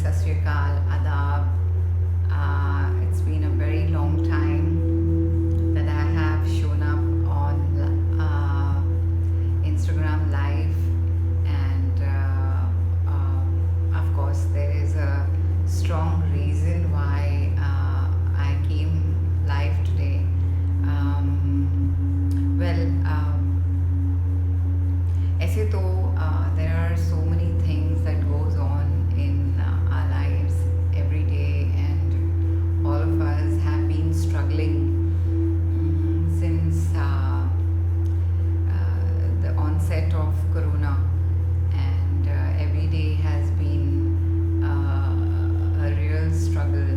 Sat Sri Akal, Adab. It's been a very long time that I have shown up on Instagram Live, and of course, there is a strong reason why I came live today. ऐसे तो there are so many things that goes on in our lives every day, and all of us have been struggling since the onset of Corona, and every day has been a real struggle.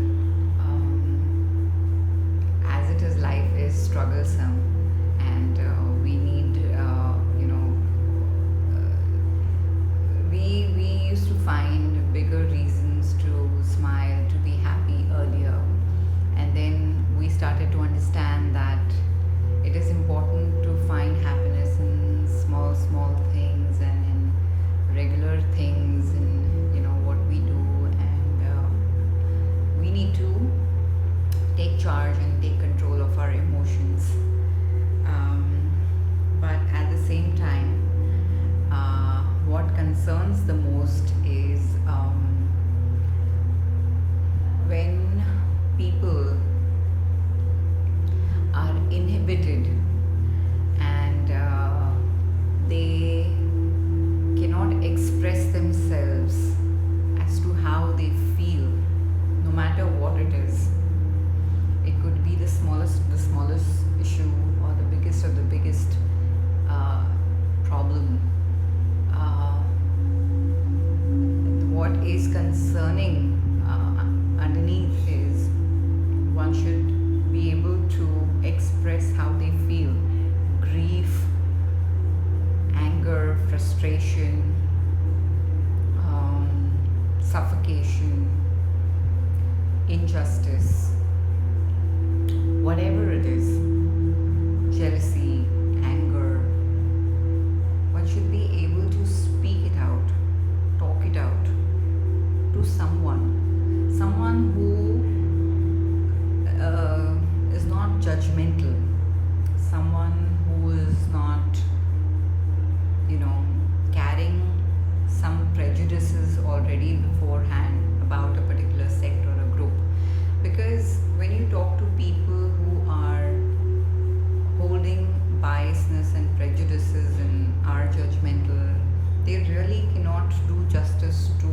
As it is, life is strugglesome, and we need, we used to find bigger reasons to smile, to be happy earlier, and then we started to understand that it is important to find happiness in small things and in regular things, in what we do, and we need to take charge and take control of our emotions. But at the same time, what concerns the most is when people are inhibited and they cannot express themselves as to how they feel, no matter what it is. It could be the smallest issue, or the biggest of the biggest problem. What is concerning underneath is one should be able to express how they feel: grief, anger, frustration, suffocation, injustice, whatever it is, jealousy, anger. One should be able to speak it out, talk it out to someone who is not judgmental, someone who is not, carrying some prejudices already beforehand about a particular sect or a group. Because when you talk to people who are holding biasness and prejudices and are judgmental, they really cannot do justice to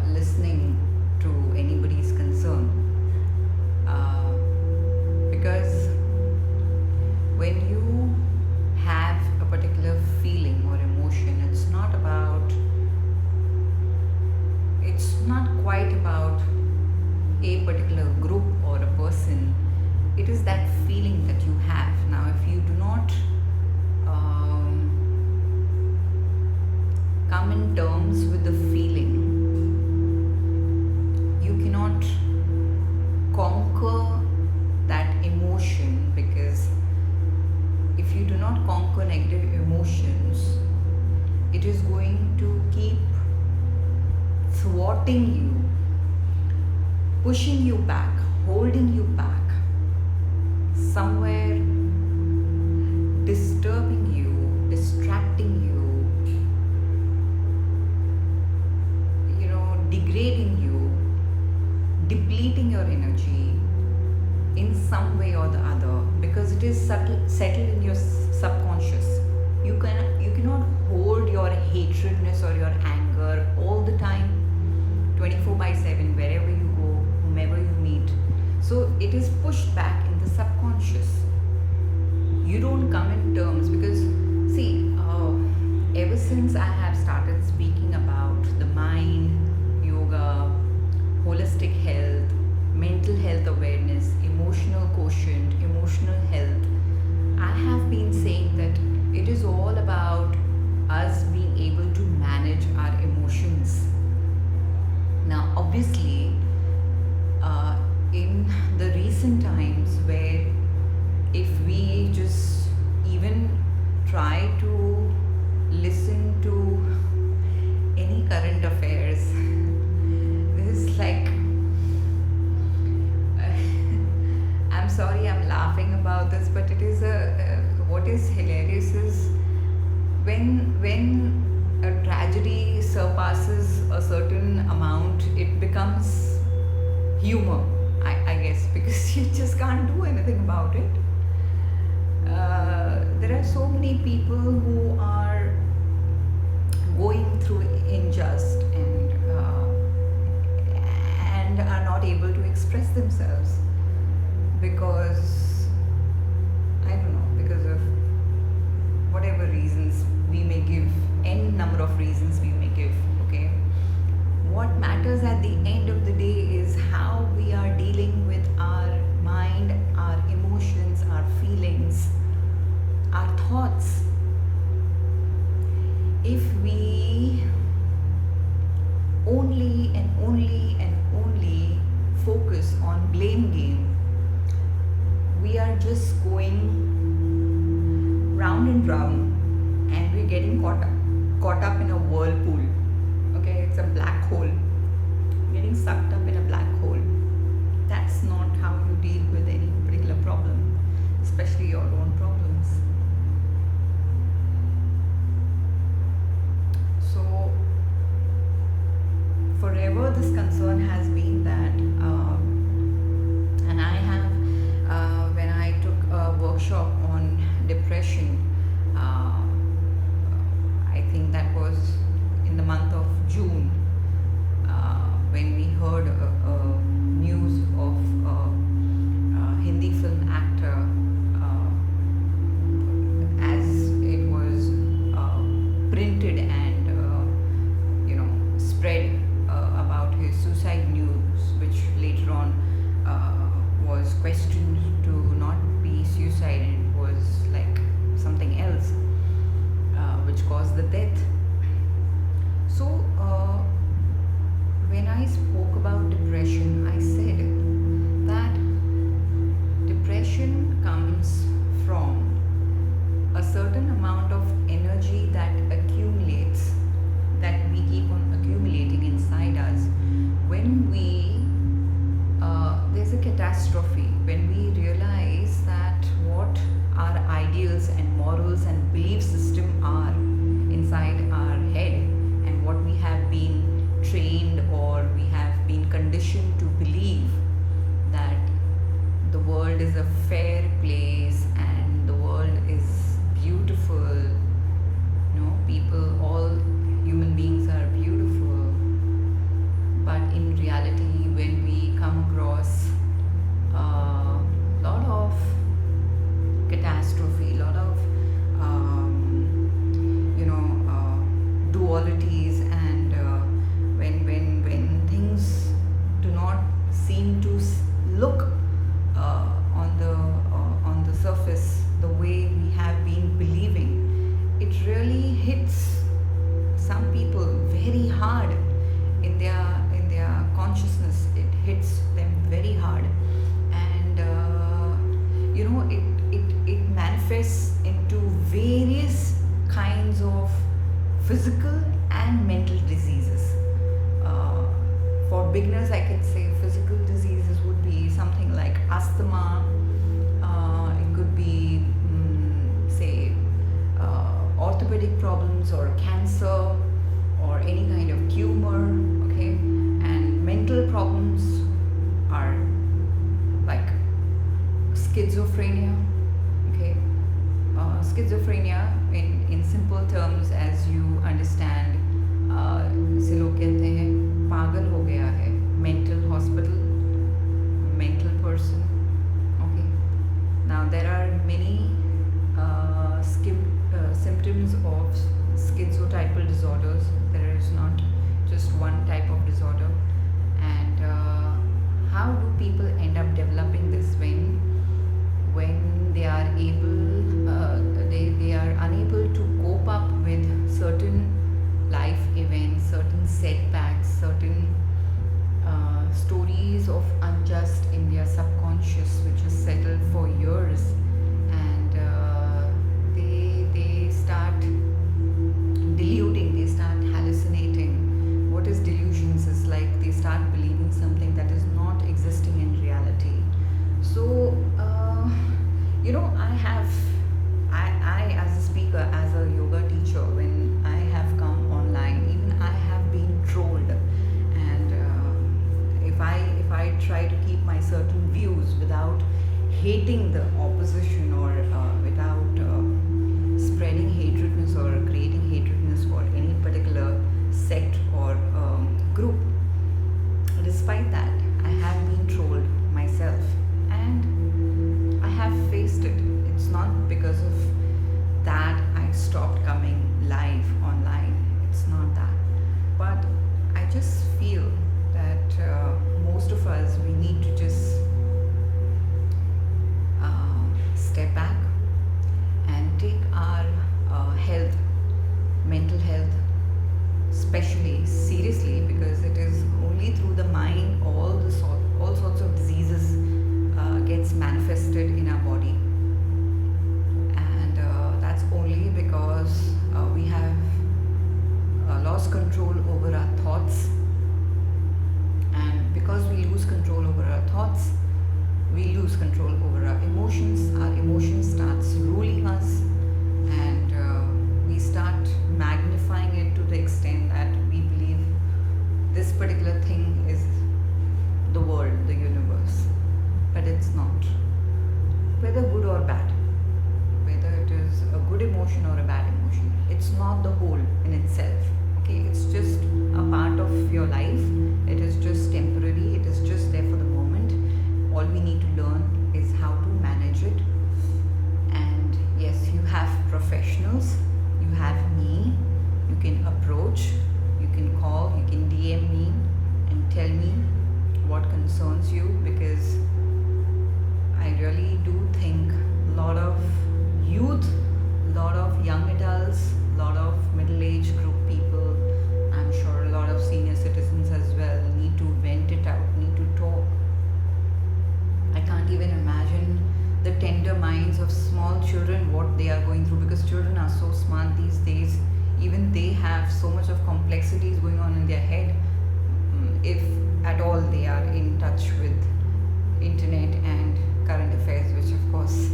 listening to anybody's concern. Because when you have a particular feeling or emotion, it's not quite about a particular group or a person. It is that feeling that you have. Now, if you do not come in terms with the feeling, you cannot conquer that emotion. Because if you do not conquer negative emotions, it is going to keep thwarting you, pushing you back, holding you back, somewhere disturbing you, distracting you, degrading you, depleting your energy in some way or the other, because it is settled in your subconscious. You cannot hold your hatredness or your anger all the time, 24/7, wherever you go, whomever you meet. So it is pushed back in the subconscious. You don't come in terms, because see, ever since I have started speaking about the mind, yoga, holistic health, mental health awareness, emotional quotient, emotional health, I have been saying that it is all about us being able to manage our emotions. Now, obviously, in the recent times, where if we just even try to listen to any current affairs, when a tragedy surpasses a certain amount, it becomes humor, I guess, because you just can't do anything about it. There are so many people who are going through unjust and are not able to express themselves because, I don't know, because of whatever reasons we may give, n number of reasons we may give. Okay, what matters at the end of the day is how we are dealing with our mind, our emotions, our feelings, our thoughts. If we only and only and only focus on blame game, we are just going round and round, and we're getting caught up in a whirlpool. Okay, it's a black hole, getting sucked up in a black hole. That's not how you deal with any particular problem, especially your own problems. So forever this concern has been that, and I have, when I took a workshop on depression, I think that was in the month of June, when we heard news of a Hindi film actor, as it was printed and spread about his suicide news, which later on was questioned to not be suicide, and it was like something else, which caused the death. So when I spoke about depression, I said that depression comes from a certain amount of energy that accumulates, that we keep on accumulating inside us when there's a catastrophe, when we realize that what our ideals and morals and belief system are inside our head, and what we have been trained or we have been conditioned to believe, that the world is a fair place and the world is beautiful. People, all human beings are beautiful. But in reality, when we come across a lot of catastrophe, lot of dualities, and when things do not seem to look on the surface the way we have been believing, it really hits some people very hard in their consciousness. It hits them very hard, and it manifests into various kinds of physical and mental diseases. For beginners, I can say physical diseases would be something like asthma. It could be, say, orthopedic problems or cancer or any kind of tumor. Okay, and mental problems are like schizophrenia. Okay, schizophrenia in simple terms, as you understand, जिसे लोग कहते हैं पागल हो गया है, mental hospital, mental person. Okay, now there are many symptoms of schizotypal disorders. There is not just one type of disorder. And how do people end up developing this when they are they are unable to cope up with certain life events, certain setbacks, certain stories of unjust in their subconscious, which is settled for years, and they start deluding, they start hallucinating. What is delusions is like they start believing something that is not existing in reality. So I as a speaker, as a yoga teacher, hating the opposition, or without spreading hatredness or creating hatredness for any particular sect or group. Despite that, I have been trolled myself, and I have faced it. It's not because of that I stopped coming live online. It's not that. But I just feel that most of us, we need to just step back and take our health, mental health, especially seriously, because it is only through the mind all sorts of diseases gets manifested in our body, and that's only because we have lost control over our thoughts, and because we lose control over our thoughts, we lose control over our emotions. Our emotions starts ruling us, and we start magnifying it to the extent that we believe this particular thing is the world, the universe, but it's not. Whether good or bad, whether it is a good emotion or a bad emotion, it's not the whole in itself. Okay, it's just a part of your life. It is just temporary. It is just there for the moment. All we need to learn is how to manage it. And yes, you have professionals, you have me, you can approach, you can call, you can DM me and tell me what concerns you, because I really do think a lot of youth, a lot of young adults, a lot of middle-aged group people, I'm sure a lot of senior citizens as well, need to vent it out, need to talk. I can't even imagine the tender minds of small children, what they are going through, because children are so smart these days. Even they have so much of complexities going on in their head, if at all they are in touch with internet and current affairs, which of course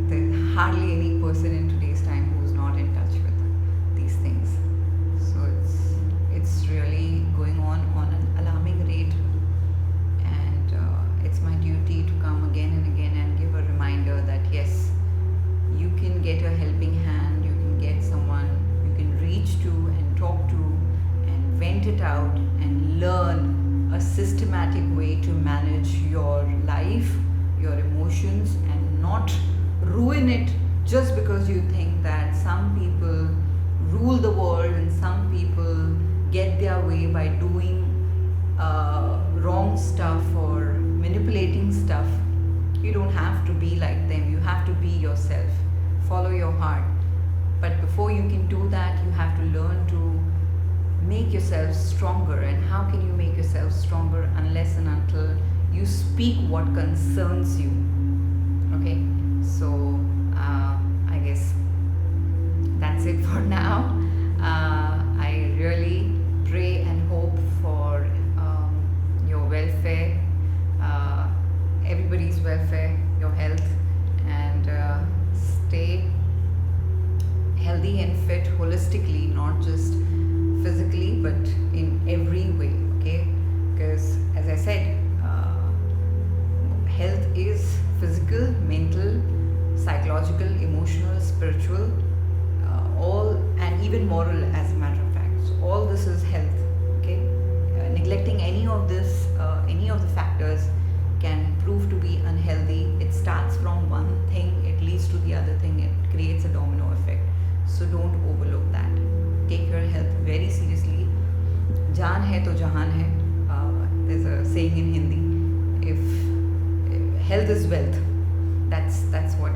there's hardly any person in today's time who's not in touch with these things. So it's really going on an alarming rate, and it's my duty to come again and again and give a reminder that yes, you can get a helping hand, you can get someone you can reach to and talk to and vent it out and learn a systematic way to manage your life, your emotions, and not ruin it just because you think that some people rule the world and some people get their way by doing wrong stuff or manipulating stuff. You don't have to be like them. You have to be yourself. Follow your heart. But before you can do that, you have to learn to make yourself stronger. And how can you make yourself stronger unless and until you speak what concerns you? Okay, so I guess that's it for now. I really pray and hope for your welfare, everybody's welfare, your health, and stay healthy and fit holistically, not just physically, but in every way. Okay, because as I said, health is physical, mental, psychological, emotional, spiritual, all, and even moral, as a matter of fact. So all this is health. Okay, neglecting any of this, any of the factors can prove to be unhealthy. It starts from one thing, it leads to the other thing, it creates a domino effect. So don't overlook that. Take your health very seriously. Jaan hai to jahan hai. There's a saying in Hindi. If health is wealth, that's what